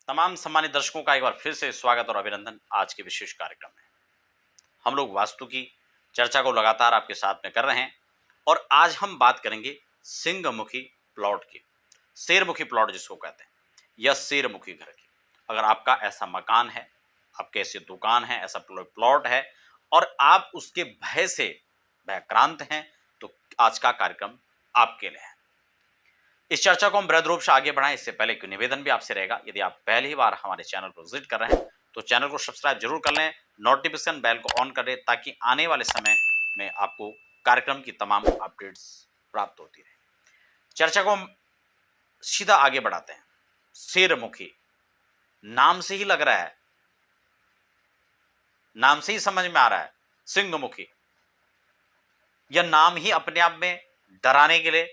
तमाम सम्मानित दर्शकों का एक बार फिर से स्वागत और अभिनंदन आज के विशेष कार्यक्रम में। हम लोग वास्तु की चर्चा को लगातार आपके साथ में कर रहे हैं और आज हम बात करेंगे सिंहमुखी प्लॉट की, शेरमुखी प्लॉट जिसको कहते हैं, या शेरमुखी घर की। अगर आपका ऐसा मकान है, आपके ऐसी दुकान है, ऐसा प्लॉट है और आप उसके भय से भयक्रांत हैं, तो आज का कार्यक्रम आपके लिए है। इस चर्चा को हम बृहद रूप से आगे बढ़ाएं इससे पहले एक निवेदन भी आपसे रहेगा। यदि आप पहली बार हमारे चैनल को विजिट कर रहे हैं तो चैनल को सब्सक्राइब जरूर कर लें, नोटिफिकेशन बेल को ऑन कर दें ताकि आने वाले समय में आपको कार्यक्रम की तमाम अपडेट्स प्राप्त होती रहे। चर्चा को हम सीधा आगे बढ़ाते हैं। शेरमुखी नाम से ही लग रहा है, नाम से ही समझ में आ रहा है सिंहमुखी। यह नाम ही अपने आप में डराने के लिए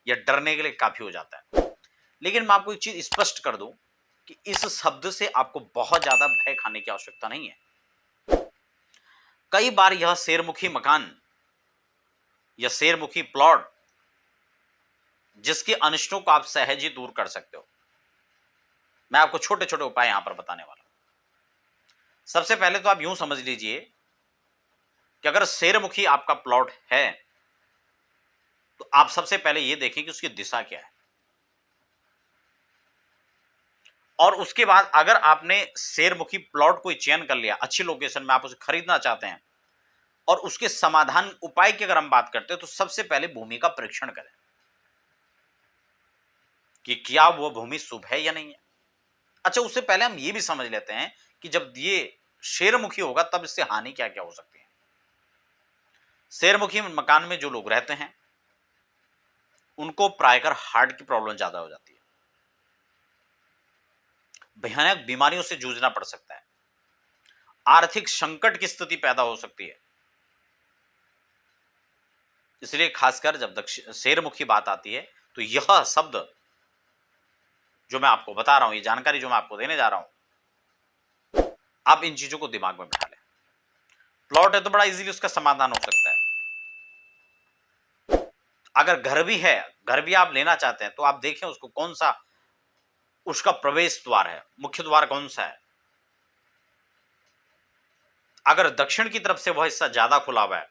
या डरने के लिए काफी हो जाता है। लेकिन मैं आपको एक चीज स्पष्ट कर दूं कि इस शब्द से आपको बहुत ज्यादा भय खाने की आवश्यकता नहीं है। कई बार यह शेरमुखी मकान या शेरमुखी प्लॉट जिसके अनिष्टों को आप सहज ही दूर कर सकते हो, मैं आपको छोटे छोटे उपाय यहां पर बताने वाला हूं। सबसे पहले तो आप यूं समझ लीजिए कि अगर शेरमुखी आपका प्लॉट है तो आप सबसे पहले यह देखें कि उसकी दिशा क्या है, और उसके बाद अगर आपने शेरमुखी प्लॉट कोई चयन कर लिया, अच्छी लोकेशन में आप उसे खरीदना चाहते हैं, और उसके समाधान उपाय की अगर हम बात करते हैं तो सबसे पहले भूमि का परीक्षण करें कि क्या वह भूमि शुभ है या नहीं है। अच्छा, उससे पहले हम यह भी समझ लेते हैं कि जब ये शेरमुखी होगा तब इससे हानि क्या क्या हो सकती है। शेरमुखी मकान में जो लोग रहते हैं उनको प्रायकर हार्ट की प्रॉब्लम ज्यादा हो जाती है, भयानक बीमारियों से जूझना पड़ सकता है, आर्थिक संकट की स्थिति पैदा हो सकती है। इसलिए खासकर जब शेरमुखी बात आती है तो यह शब्द जो मैं आपको बता रहा हूं, ये जानकारी जो मैं आपको देने जा रहा हूं, आप इन चीजों को दिमाग में बिठा लें। प्लॉट है तो बड़ा इजीली उसका समाधान हो सकता है। अगर घर भी है, घर भी आप लेना चाहते हैं तो आप देखें उसको कौन सा उसका प्रवेश द्वार है, मुख्य द्वार कौन सा है। अगर दक्षिण की तरफ से वह हिस्सा ज्यादा खुला हुआ है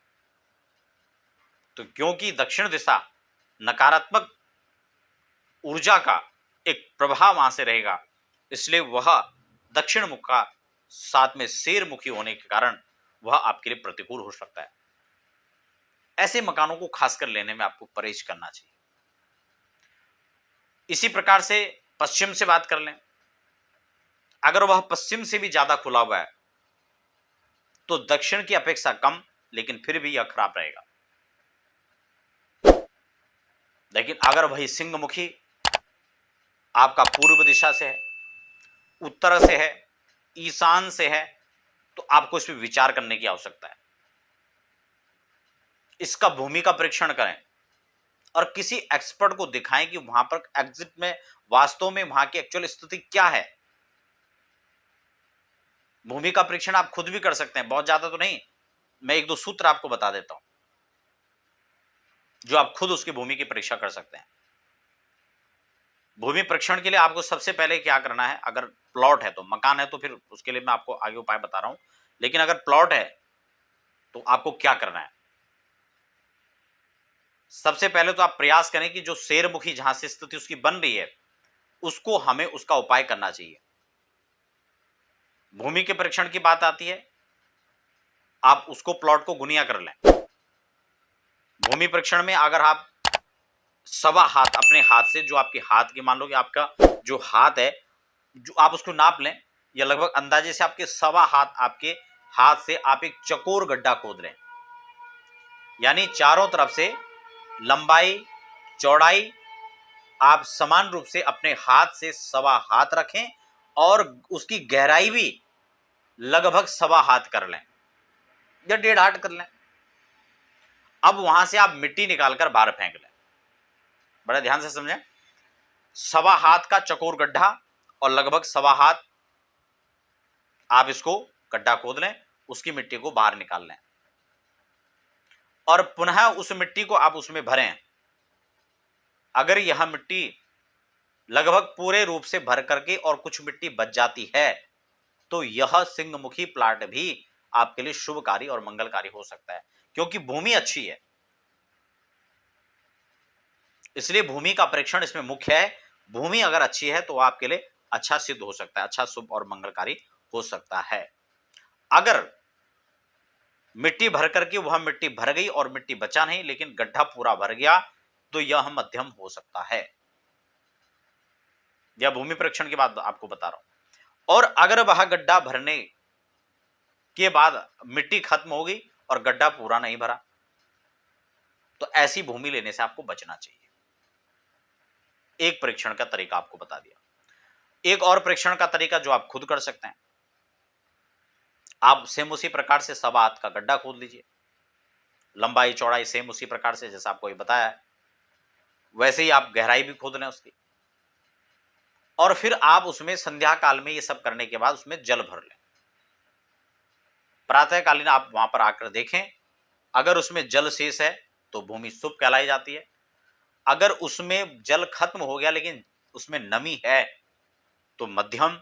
तो क्योंकि दक्षिण दिशा नकारात्मक ऊर्जा का एक प्रभाव वहां से रहेगा, इसलिए वह दक्षिण मुख का साथ में शेरमुखी होने के कारण वह आपके लिए प्रतिकूल हो सकता है। ऐसे मकानों को खासकर लेने में आपको परहेज करना चाहिए। इसी प्रकार से पश्चिम से बात कर लें, अगर वह पश्चिम से भी ज्यादा खुला हुआ है तो दक्षिण की अपेक्षा कम, लेकिन फिर भी यह खराब रहेगा। लेकिन अगर वही सिंहमुखी आपका पूर्व दिशा से है, उत्तर से है, ईशान से है, तो आपको इस पर विचार करने की आवश्यकता है। इसका भूमि का परीक्षण करें और किसी एक्सपर्ट को दिखाएं कि वहां पर एग्जिट में वास्तव में वहां की एक्चुअल स्थिति क्या है। भूमि का परीक्षण आप खुद भी कर सकते हैं, बहुत ज्यादा तो नहीं, मैं एक दो सूत्र आपको बता देता हूं जो आप खुद उसकी भूमि की परीक्षा कर सकते हैं। भूमि परीक्षण के लिए आपको सबसे पहले क्या करना है, अगर प्लॉट है तो, मकान है तो फिर उसके लिए मैं आपको आगे उपाय बता रहा हूं, लेकिन अगर प्लॉट है तो आपको क्या करना है। सबसे पहले तो आप प्रयास करें कि जो शेरमुखी जहां से स्थिति उसकी बन रही है उसको हमें उसका उपाय करना चाहिए। भूमि के परीक्षण की बात आती है, आप उसको प्लॉट को गुनिया कर लें। भूमि परीक्षण में अगर आप सवा हाथ अपने हाथ से, जो आपके हाथ की, मान लो कि आपका जो हाथ है, जो आप उसको नाप लें, या लगभग अंदाजे से आपके सवा हाथ, आपके हाथ से आप एक चकोर गड्ढा खोद लें, यानी चारों तरफ से लंबाई चौड़ाई आप समान रूप से अपने हाथ से सवा हाथ रखें और उसकी गहराई भी लगभग सवा हाथ कर लें या 1.5 हाथ कर लें। अब वहां से आप मिट्टी निकालकर बाहर फेंक लें। बड़ा ध्यान से समझें, सवा हाथ का चकोर गड्ढा और लगभग सवा हाथ आप इसको गड्ढा खोद लें, उसकी मिट्टी को बाहर निकाल लें और पुनः उस मिट्टी को आप उसमें भरें। अगर यह मिट्टी लगभग पूरे रूप से भर करके और कुछ मिट्टी बच जाती है, तो यह सिंहमुखी प्लाट भी आपके लिए शुभकारी और मंगलकारी हो सकता है, क्योंकि भूमि अच्छी है। इसलिए भूमि का परीक्षण इसमें मुख्य है। भूमि अगर अच्छी है तो आपके लिए अच्छा सिद्ध हो सकता है, अच्छा शुभ और मंगलकारी हो सकता है। अगर मिट्टी भर करके वह मिट्टी भर गई और मिट्टी बचा नहीं, लेकिन गड्ढा पूरा भर गया, तो यह मध्यम हो सकता है। यह भूमि परीक्षण की बात आपको बता रहा हूं। और अगर वह गड्ढा भरने के बाद मिट्टी खत्म हो गई और गड्ढा पूरा नहीं भरा, तो ऐसी भूमि लेने से आपको बचना चाहिए। एक परीक्षण का तरीका आपको बता दिया। एक और परीक्षण का तरीका जो आप खुद कर सकते हैं, आप सेम उसी प्रकार से 1.25 हाथ का गड्ढा खोद लीजिए, लंबाई चौड़ाई सेम उसी प्रकार से जैसा आपको ये बताया है, वैसे ही आप गहराई भी खोद लें उसकी। और फिर आप उसमें संध्या काल में ये सब करने के बाद उसमें जल भर लें। प्रातःकालीन आप वहां पर आकर देखें, अगर उसमें जल शेष है तो भूमि शुभ कहलाई जाती है। अगर उसमें जल खत्म हो गया लेकिन उसमें नमी है तो मध्यम।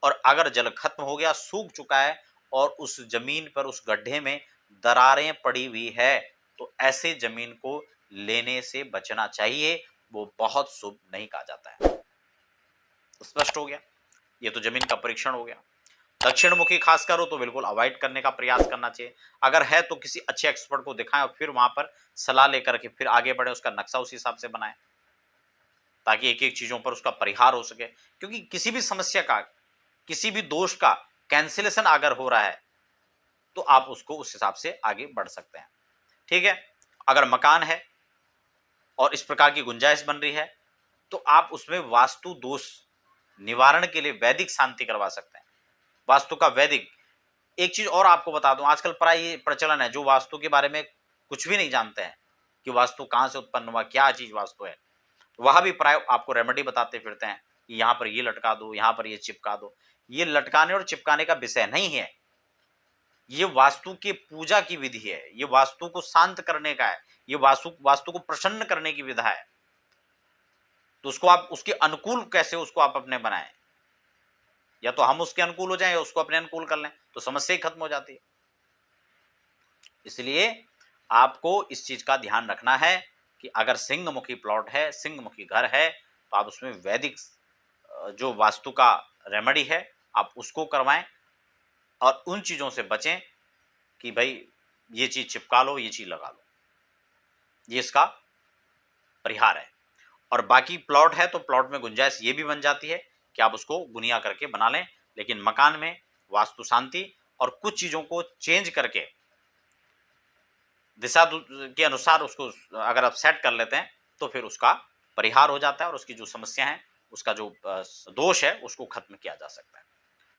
और अगर जल खत्म हो गया, सूख चुका है और उस जमीन पर, उस गड्ढे में दरारें पड़ी हुई है, तो ऐसे जमीन को लेने से बचना चाहिए, वो बहुत शुभ नहीं कहा जाता है। स्पष्ट हो गया? ये तो जमीन का परीक्षण हो गया। दक्षिण मुखी खासकर हो तो बिल्कुल अवॉइड करने का प्रयास करना चाहिए। अगर है तो किसी अच्छे एक्सपर्ट को दिखाएं और फिर वहां पर सलाह लेकर के फिर आगे बढ़े, उसका नक्शा उस हिसाब से बनाएं, ताकि एक एक चीजों पर उसका परिहार हो सके। क्योंकि किसी भी समस्या का, किसी भी दोष का कैंसिलेशन अगर हो रहा है तो आप उसको उस हिसाब से आगे बढ़ सकते हैं। ठीक है? अगर मकान है और इस प्रकार की गुंजाइश बन रही है तो आप उसमें वास्तु दोष निवारण के लिए वैदिक शांति करवा सकते हैं। वास्तु का वैदिक। एक चीज और आपको बता दूं, आजकल प्राय ये प्रचलन है, जो वास्तु के बारे में कुछ भी नहीं जानते हैं कि वास्तु कहां से उत्पन्न हुआ, क्या चीज वास्तु है, वह भी प्राय आपको रेमेडी बताते फिरते हैं कि यहां पर ये लटका दो, यहां पर ये चिपका दो। ये लटकाने और चिपकाने का विषय नहीं है, ये वास्तु की पूजा की विधि है, ये वास्तु को शांत करने का है, ये वास्तु को प्रसन्न करने की विधा है। तो उसको आप उसके अनुकूल कैसे उसको आप अपने बनाएं, या तो हम उसके अनुकूल हो जाएं या उसको अपने अनुकूल कर लें, तो समस्या ही खत्म हो जाती है। इसलिए आपको इस चीज का ध्यान रखना है कि अगर सिंहमुखी प्लॉट है, सिंहमुखी घर है, तो आप उसमें वैदिक जो वास्तु का रेमेडी है आप उसको करवाएं और उन चीजों से बचें कि भाई ये चीज चिपका लो, ये चीज लगा लो, ये इसका परिहार है। और बाकी प्लॉट है तो प्लॉट में गुंजाइश ये भी बन जाती है कि आप उसको गुनिया करके बना लें, लेकिन मकान में वास्तु शांति और कुछ चीजों को चेंज करके दिशा के अनुसार उसको अगर आप सेट कर लेते हैं तो फिर उसका परिहार हो जाता है और उसकी जो समस्या है, उसका जो दोष है, उसको खत्म किया जा सकता है।